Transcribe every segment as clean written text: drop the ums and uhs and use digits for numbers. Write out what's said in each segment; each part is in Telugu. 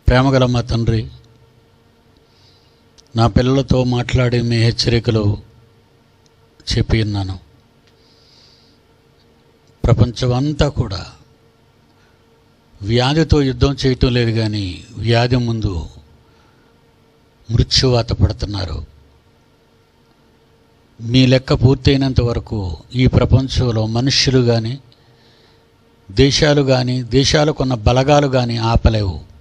ప్రేమగల మా తండ్రి, నా పిల్లలతో మాట్లాడి మీ హెచ్చరికలు చెప్పి ఉన్నాను. ప్రపంచమంతా కూడా వ్యాధితో యుద్ధం చేయటం లేదు, కానీ వ్యాధి ముందు మృత్యువాత పడుతున్నారు. మీ లెక్క పూర్తయినంత వరకు ఈ ప్రపంచంలో మనుష్యులు కానీ దేశాలు కానీ దేశాలకున్న బలగాలు కానీ ఆపలేవు.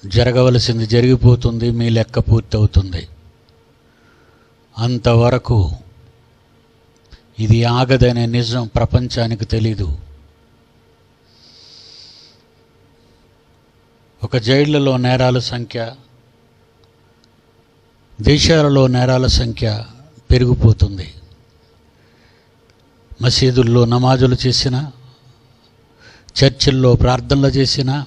జరగవలసింది జరిగిపోతుంది, మీ లెక్క పూర్తవుతుంది. అంతవరకు ఇది ఆగదనే నిజం ప్రపంచానికి తెలీదు. ఒక జైళ్లలో నేరాల సంఖ్య, దేశాలలో నేరాల సంఖ్య పెరిగిపోతుంది. మసీదుల్లో నమాజులు చేసిన, చర్చిల్లో ప్రార్థనలు చేసిన,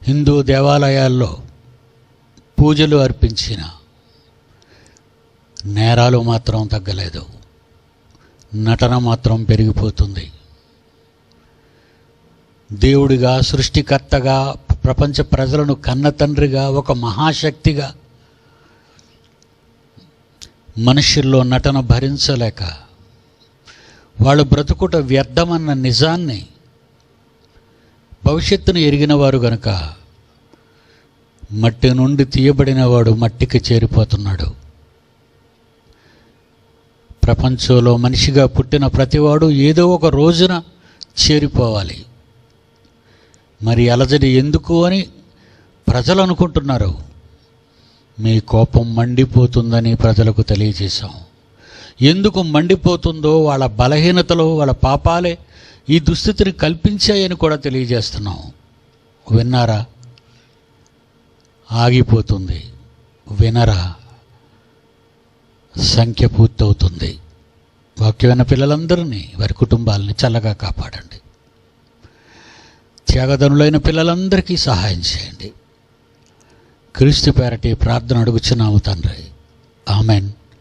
హిందూ దేవాలయాల్లో పూజలు అర్పించిన నేరాలు మాత్రం తగ్గలేదు. నటన మాత్రం పెరిగిపోతుంది. దేవుడిగా, సృష్టికర్తగా, ప్రపంచ ప్రజలను కన్న తండ్రిగా, ఒక మహాశక్తిగా మనుషుల్లో నటన భరించలేక వాళ్ళు బ్రతుకుట వ్యర్థమన్న నిజాన్ని భవిష్యత్తును ఎరిగిన వారు గనుక మట్టి నుండి తీయబడిన వాడు మట్టికి చేరిపోతున్నాడు. ప్రపంచంలో మనిషిగా పుట్టిన ప్రతివాడు ఏదో ఒక రోజున చేరిపోవాలి. మరి అలజడి ఎందుకు అని ప్రజలు అనుకుంటున్నారు. మీ కోపం మండిపోతుందని ప్రజలకు తెలియజేశాం. ఎందుకు మండిపోతుందో వాళ్ళ బలహీనతలు, వాళ్ళ పాపాలే ఈ దుస్థితిని కల్పించాయని కూడా తెలియజేస్తున్నాం. విన్నారా? ఆగిపోతుంది. వినరా? సంఖ్య పూర్తవుతుంది. వాక్యమైన పిల్లలందరినీ, వారి కుటుంబాలని చల్లగా కాపాడండి. త్యాగధనులైన పిల్లలందరికీ సహాయం చేయండి. క్రీస్తు పేరటి ప్రార్థన అడుగుచున్నాము తండ్రి. ఆమెన్.